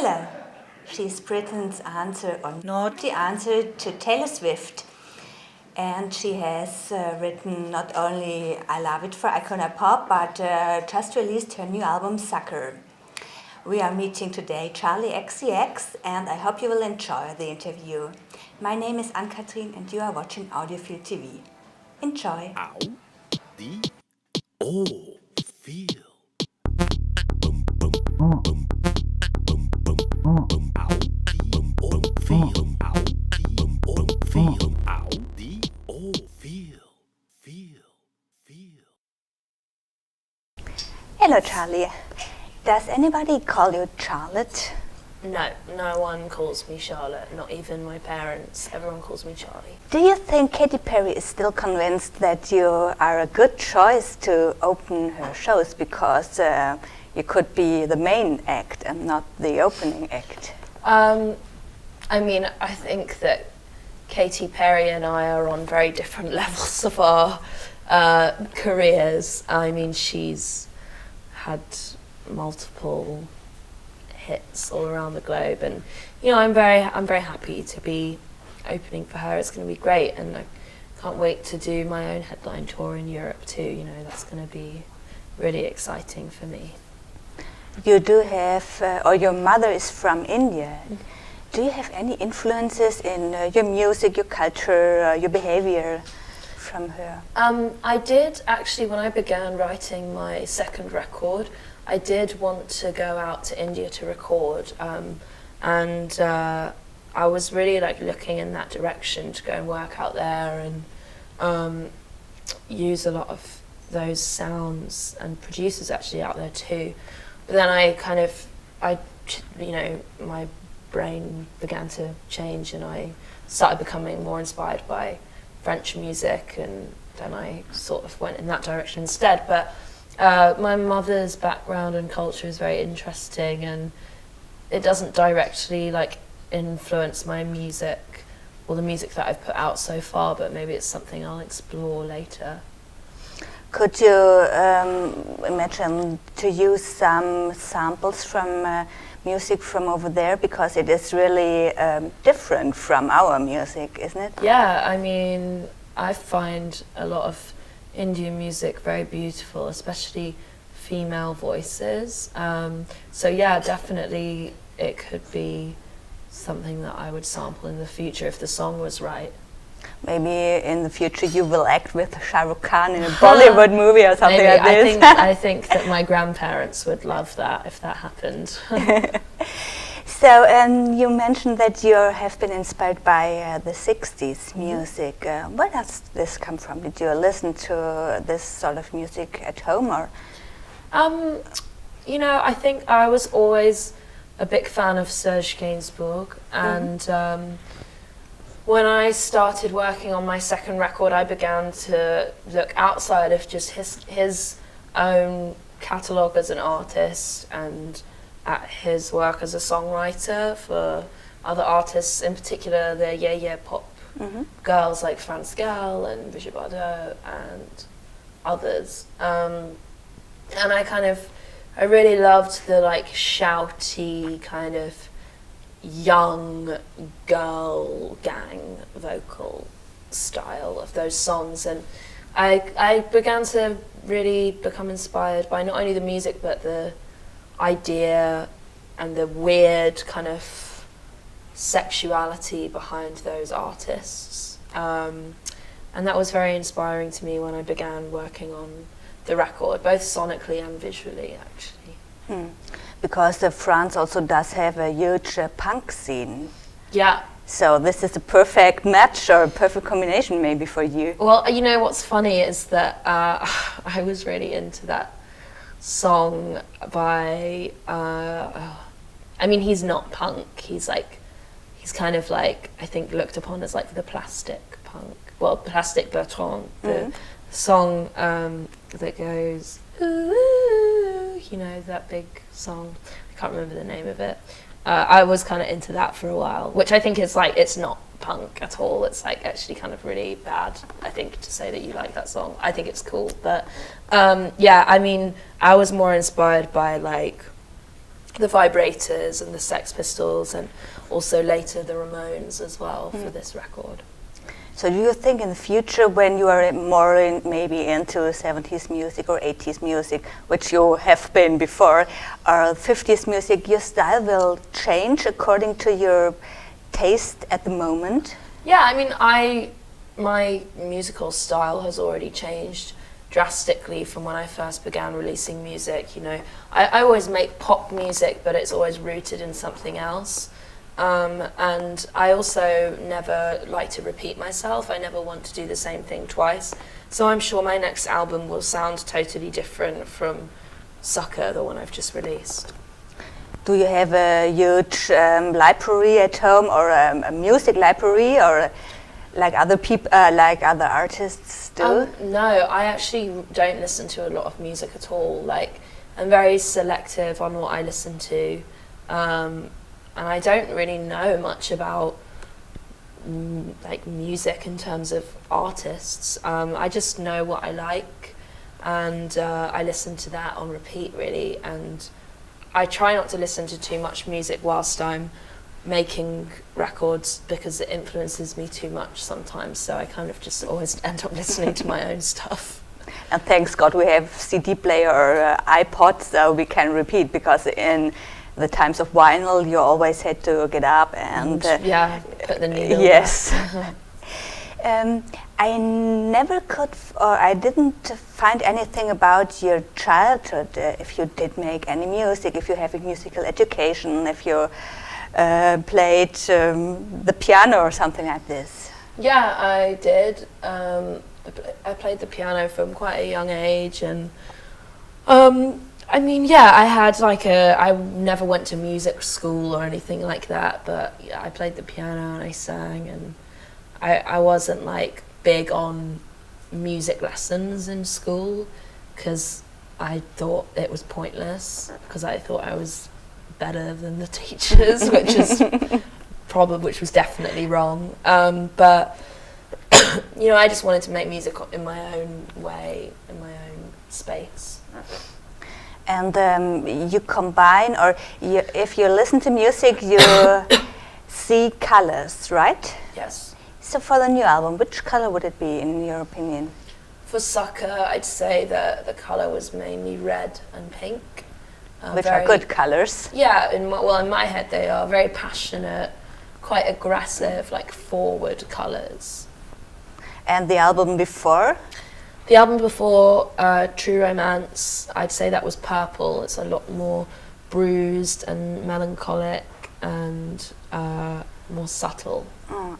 Ella. She's Britain's answer, or not the answer, to Taylor Swift. And she has written not only I Love It for Icona Pop, but just released her new album, Sucker. We are meeting today Charli XCX, and I hope you will enjoy the interview. My name is Ann-Kathrin, and you are watching Audiophile TV. Enjoy. Audiophile. Hello, Charli. Does anybody call you Charlotte? No, no one calls me Charlotte, not even my parents. Everyone calls me Charli. Do you think Katy Perry is still convinced that you are a good choice to open her shows because you could be the main act and not the opening act? I mean, I think that Katy Perry and I are on very different levels of our careers. I mean, she's had multiple hits all around the globe, and I'm very happy to be opening for her. It's going to be great, and I can't wait to do my own headline tour in Europe too. That's going to be really exciting for me. You do have, or your mother is from India. Do you have any influences in your music, your culture, your behavior from her? I did actually, when I began writing my second record, I did want to go out to India to record, and I was really looking in that direction to go and work out there and use a lot of those sounds, and producers actually out there too. But then my brain began to change, and I started becoming more inspired by French music, and then I sort of went in that direction instead. But my mother's background and culture is very interesting, and it doesn't directly influence my music or the music that I've put out so far, but maybe it's something I'll explore later. Could you imagine to use some samples from music from over there, because it is really different from our music, isn't it? Yeah, I mean, I find a lot of Indian music very beautiful, especially female voices. So yeah, definitely it could be something that I would sample in the future if the song was right. Maybe in the future you will act with Shah Rukh Khan in a Bollywood movie or something like this. I think that my grandparents would love that if that happened. So, you mentioned that you have been inspired by the 60s music. Where does this come from? Did you listen to this sort of music at home, or? I think I was always a big fan of Serge Gainsbourg, and when I started working on my second record, I began to look outside of just his own catalogue as an artist, and at his work as a songwriter for other artists, in particular the pop girls like France Gall and Brigitte Bardot and others. And I really loved the shouty kind of young girl gang vocal style of those songs, and I began to really become inspired by not only the music but the idea and the weird kind of sexuality behind those artists, and that was very inspiring to me when I began working on the record, both sonically and visually actually. Because France also does have a huge punk scene. Yeah. So this is a perfect match, or a perfect combination maybe for you. Well, what's funny is that I was really into that song by, he's not punk, he's kind of I think looked upon as the plastic punk, Plastic Bertrand, the song that goes, ooh, that big song, I can't remember the name of it. I was kind of into that for a while, which I think is it's not punk at all. It's actually kind of really bad, I think, to say that you like that song. I think it's cool, but I was more inspired by the Vibrators and the Sex Pistols, and also later the Ramones as well for this record. So do you think in the future, when you are more maybe into 70s music or 80s music, which you have been before, or 50s music, your style will change according to your taste at the moment? Yeah, I mean, my musical style has already changed drastically from when I first began releasing music. You know, I always make pop music, but it's always rooted in something else. And I also never like to repeat myself. I never want to do the same thing twice. So I'm sure my next album will sound totally different from Sucker, the one I've just released. Do you have a huge library at home, or a music library, or like other people, like other artists do? No, I actually don't listen to a lot of music at all. Like, I'm very selective on what I listen to. And I don't really know much about like music in terms of artists. I just know what I like, and I listen to that on repeat, really. And I try not to listen to too much music whilst I'm making records, because it influences me too much sometimes. So I kind of just always end up listening to my own stuff. And thanks God we have CD player or iPod, so we can repeat, because in the times of vinyl, you always had to get up and put the needle. Yes. I never could, or I didn't find anything about your childhood. If you did make any music, if you have a musical education, if you played the piano or something like this. Yeah, I did. I played the piano from quite a young age, and I mean, yeah, I never went to music school or anything like that, but yeah, I played the piano and I sang, and I wasn't like big on music lessons in school, because I thought it was pointless, because I thought I was better than the teachers, which was definitely wrong. But you know, I just wanted to make music in my own way, in my own space. And you combine, or if you listen to music, you see colors, right? Yes. So for the new album, which color would it be, in your opinion? For Sucker, I'd say that the color was mainly red and pink. Which are good colors. Yeah, in my head they are very passionate, quite aggressive, like forward colors. And the album before? The album before, True Romance, I'd say that was purple. It's a lot more bruised and melancholic and more subtle.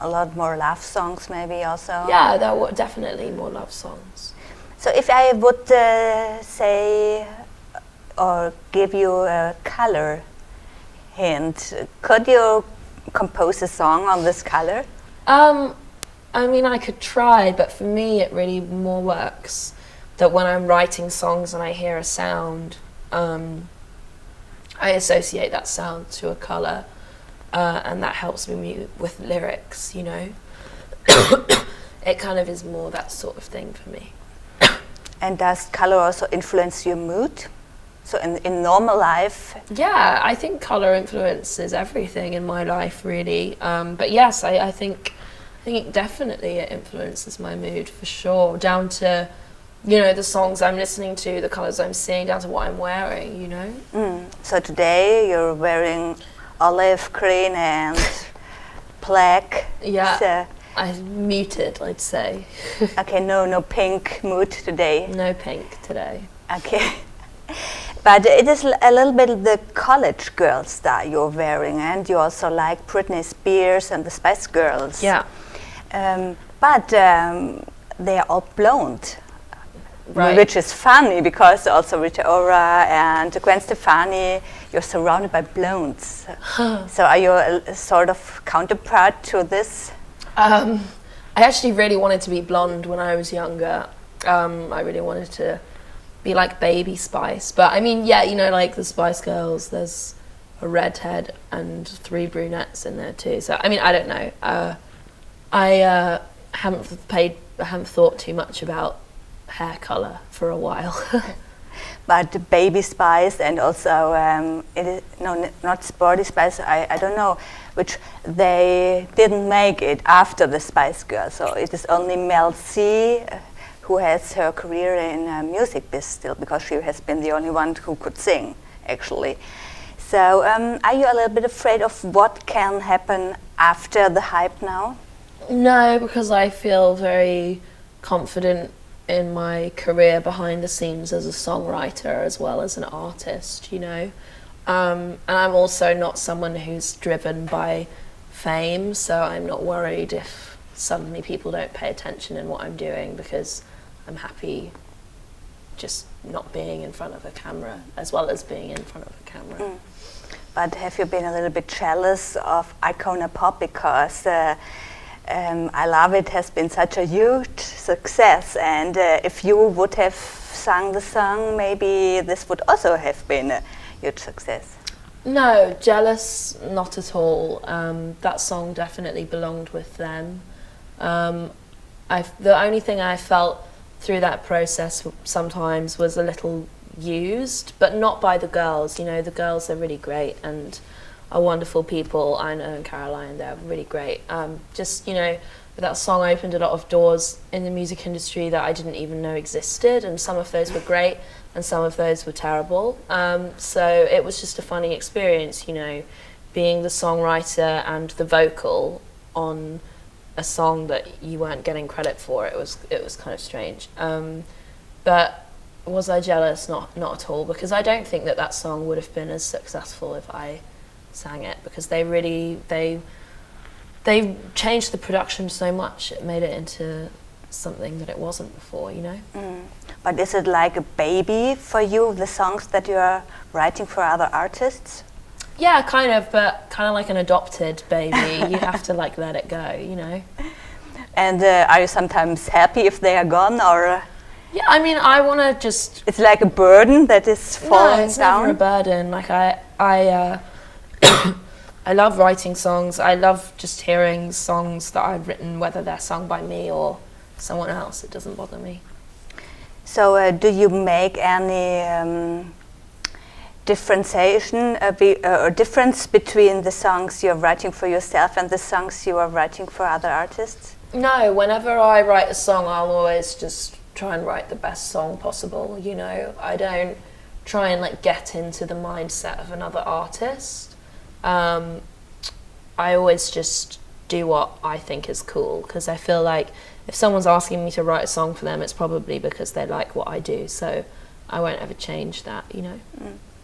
A lot more love songs maybe also? Yeah, there were definitely more love songs. So if I would say or give you a color hint, could you compose a song on this color? I mean, I could try, but for me it really more works that when I'm writing songs and I hear a sound, I associate that sound to a colour, and that helps me with lyrics, you know. It kind of is more that sort of thing for me. And does colour also influence your mood? So in normal life? Yeah, I think colour influences everything in my life, really. But yes, I think definitely it influences my mood for sure, down to, you know, the songs I'm listening to, the colours I'm seeing, down to what I'm wearing, you know. So today you're wearing olive green and black. Yeah, so I'm muted, I'd say. Okay, no pink mood today. No pink today. Okay. But it is a little bit the college girl style you're wearing, and you also like Britney Spears and the Spice Girls. Yeah. But they are all blonde, Right. which is funny because also Rita Ora and Gwen Stefani, you're surrounded by blondes. So are you a sort of counterpart to this? I actually really wanted to be blonde when I was younger. I really wanted to be like Baby Spice, but I mean, yeah, you know, like the Spice Girls, there's a redhead and 3 brunettes in there too. So I mean, I don't know. I haven't thought too much about hair color for a while. but Baby Spice and also it is, no, not Sporty Spice. I don't know which they didn't make it after the Spice Girls. So it is only Mel C who has her career in music biz still, because she has been the only one who could sing actually. So are you a little bit afraid of what can happen after the hype now? No, because I feel very confident in my career behind the scenes as a songwriter as well as an artist, you know. And I'm also not someone who's driven by fame, so I'm not worried if suddenly people don't pay attention in what I'm doing, because I'm happy just not being in front of a camera as well as being in front of a camera. But have you been a little bit jealous of Icona Pop, because I Love It has been such a huge success, and if you would have sung the song, maybe this would also have been a huge success? No, jealous, not at all. That song definitely belonged with them. The only thing I felt through that process sometimes was a little used, but not by the girls. You know, the girls are really great and are wonderful people. Ina and Caroline, they're really great. Just, you know, that song opened a lot of doors in the music industry that I didn't even know existed, and some of those were great and some of those were terrible. So it was just a funny experience, you know, being the songwriter and the vocal on a song that you weren't getting credit for. It was kind of strange. But was I jealous? Not at all, because I don't think that song would have been as successful if I sang it, because they changed the production so much. It made it into something that it wasn't before, you know. But is it like a baby for you, the songs that you are writing for other artists? Yeah, kind of, but kind of like an adopted baby. You have to like let it go, you know. And are you sometimes happy if they are gone, or? Yeah, I mean, I want to just. It's like a burden that is falling down. No, it's never a burden. Like I love writing songs. I love just hearing songs that I've written, whether they're sung by me or someone else. It doesn't bother me. So do you make any differentiation or difference between the songs you're writing for yourself and the songs you are writing for other artists? No, whenever I write a song, I'll always just try and write the best song possible, you know. I don't try and like get into the mindset of another artist. I always just do what I think is cool, because I feel like if someone's asking me to write a song for them, it's probably because they like what I do, so I won't ever change that, you know.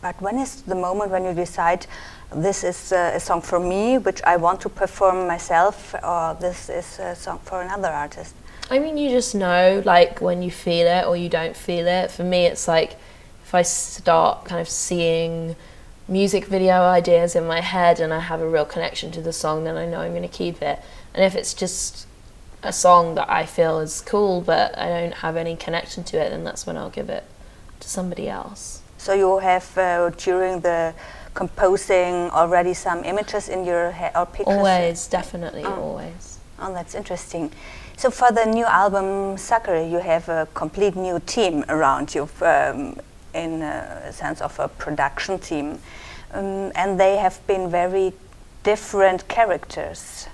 But when is the moment when you decide this is a song for me, which I want to perform myself, or this is a song for another artist? I mean, you just know, like, when you feel it or you don't feel it. For me, it's like if I start kind of seeing music video ideas in my head and I have a real connection to the song, then I know I'm going to keep it. And if it's just a song that I feel is cool but I don't have any connection to it, then that's when I'll give it to somebody else. So you have, during the composing, already some images in your head or pictures? Always, definitely, always. Oh, that's interesting. So for the new album, Sakura, you have a complete new team around you, in a sense of a production team. And they have been very different characters.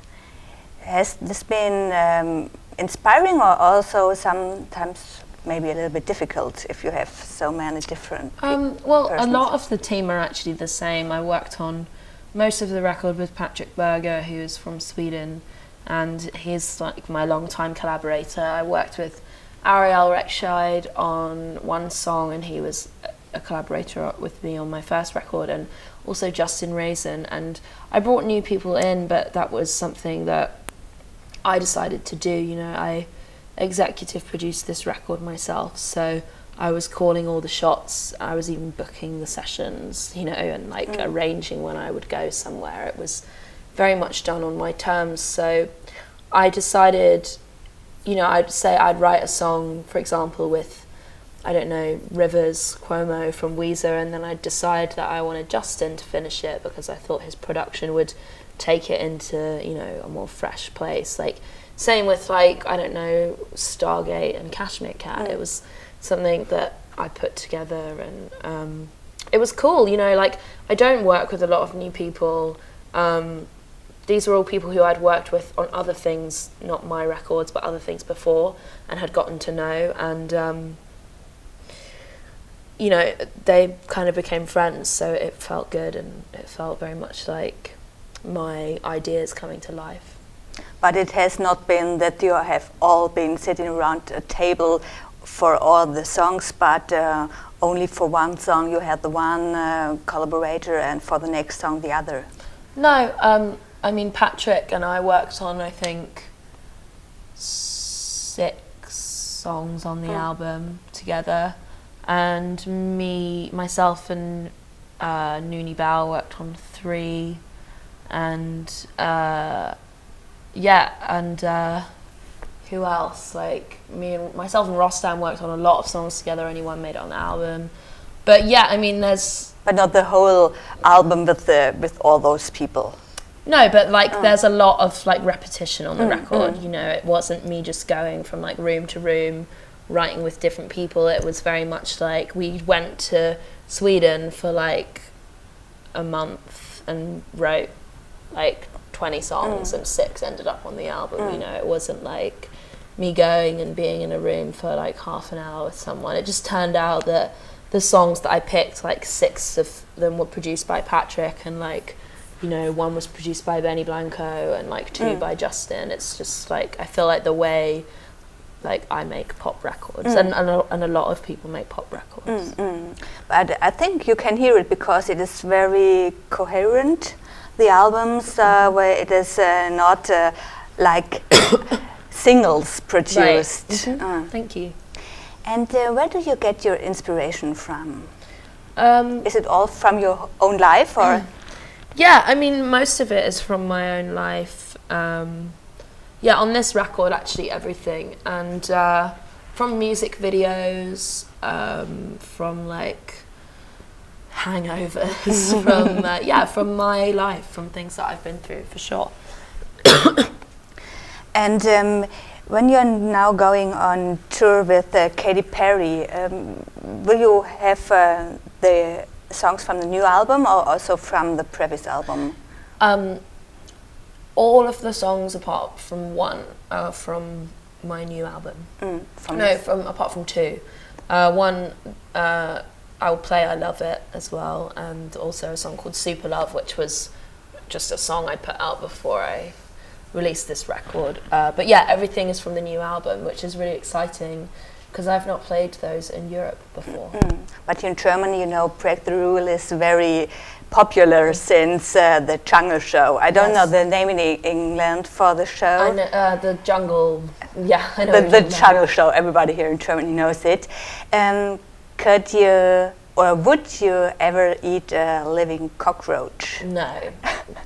Has this been inspiring, or also sometimes maybe a little bit difficult if you have so many different well, persons? a lot of the team are actually the same. I worked on most of the record with Patrick Berger, who is from Sweden, and he's like my long-time collaborator. I worked with Ariel Rechtschied on one song, and he was a collaborator with me on my first record, and also Justin Raisin. And I brought new people in, but that was something that I decided to do. You know, I executive produced this record myself, so I was calling all the shots. I was even booking the sessions, you know, and like arranging when I would go somewhere. It was very much done on my terms. So I decided, you know, I'd say I'd write a song, for example, with, I don't know, Rivers Cuomo from Weezer, and then I'd decide that I wanted Justin to finish it because I thought his production would take it into, you know, a more fresh place. Like, same with, like, I don't know, Stargate and Cashmere Cat. It was something that I put together, and it was cool, you know, like I don't work with a lot of new people. These were all people who I'd worked with on other things, not my records, but other things before, and had gotten to know, and you know, they kind of became friends, so it felt good, and it felt very much like my ideas coming to life. But it has not been that you have all been sitting around a table for all the songs, but only for one song you had the one collaborator, and for the next song the other. No, I mean, Patrick and I worked on, I think, 6 songs on the album together, and myself and Noonie Bao worked on 3, and who else? Like myself and Rostam worked on a lot of songs together. Only one made it on the album, but yeah, I mean, But not the whole album with all those people. No, but like there's a lot of like repetition on the record. You know, it wasn't me just going from like room to room, writing with different people. It was very much like we went to Sweden for like a month and wrote like 20 songs, and 6 ended up on the album. You know, it wasn't like me going and being in a room for like half an hour with someone. It just turned out that the songs that I picked, like 6 of them were produced by Patrick, and like, you know, 1 was produced by Benny Blanco, and like 2 by Justin. It's just like, I feel like the way like I make pop records, and a lot of people make pop records. But I think you can hear it because it is very coherent, the albums, where it is not like singles produced. Right. Thank you. And where do you get your inspiration from? Is it all from your own life, or? Yeah, I mean, most of it is from my own life. Yeah, on this record, actually, everything. And from music videos, from like hangovers, from my life, from things that I've been through, for sure. And when you're now going on tour with Katy Perry, will you have the songs from the new album, or also from the previous album? All of the songs apart from 1 are from my new album. Apart from 2. 1, I'll play I Love It as well, and also a song called Super Love, which was just a song I put out before I released this record. But yeah, everything is from the new album, which is really exciting because I've not played those in Europe before. But in Germany, you know, Break the Rule is very popular since the Jungle Show. I don't know the name in England for the show. I know, the Jungle, yeah, I know. The Jungle Show, everybody here in Germany knows it. Could you, or would you ever eat a living cockroach? No,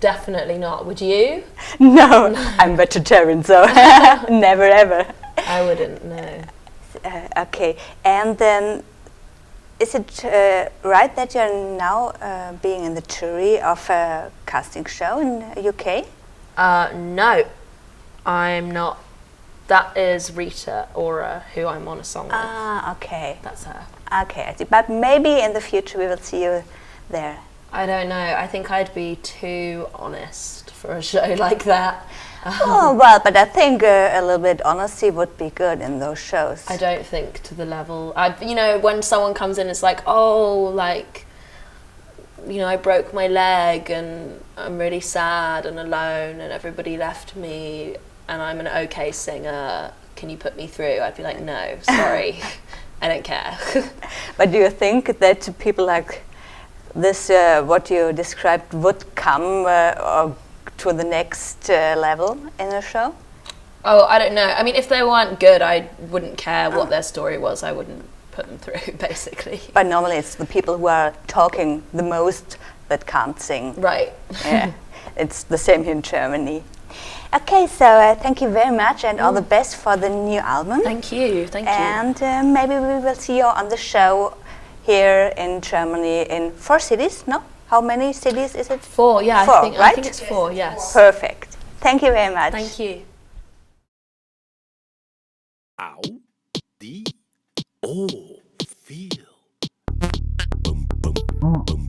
definitely not. Would you? No, I'm vegetarian, so never ever. I wouldn't, no. Okay, and then is it right that you're now being in the jury of a casting show in the UK? No, I'm not. That is Rita Ora, who I'm on a song with. Ah, okay. That's her. Okay, I see. But maybe in the future we will see you there. I don't know. I think I'd be too honest for a show like that. Oh, well, but I think a little bit honesty would be good in those shows. I don't think to the level. You know, when someone comes in, it's like, oh, like, you know, I broke my leg and I'm really sad and alone and everybody left me and I'm an okay singer. Can you put me through? I'd be like, no, sorry, I don't care. But do you think that people like this, what you described, would come or to the next level in a show? Oh, I don't know. I mean, if they weren't good, I wouldn't care what their story was. I wouldn't put them through, basically. But normally it's the people who are talking the most that can't sing. Right. Yeah, it's the same here in Germany. Okay, so thank you very much and all the best for the new album. Thank you, thank you. And maybe we will see you on the show here in Germany in 4 cities, no? How many cities is it? 4, yeah, 4, I right? think it's 4, yes. Perfect. Thank you very much. Thank you. Audi. Oh, feel. boom,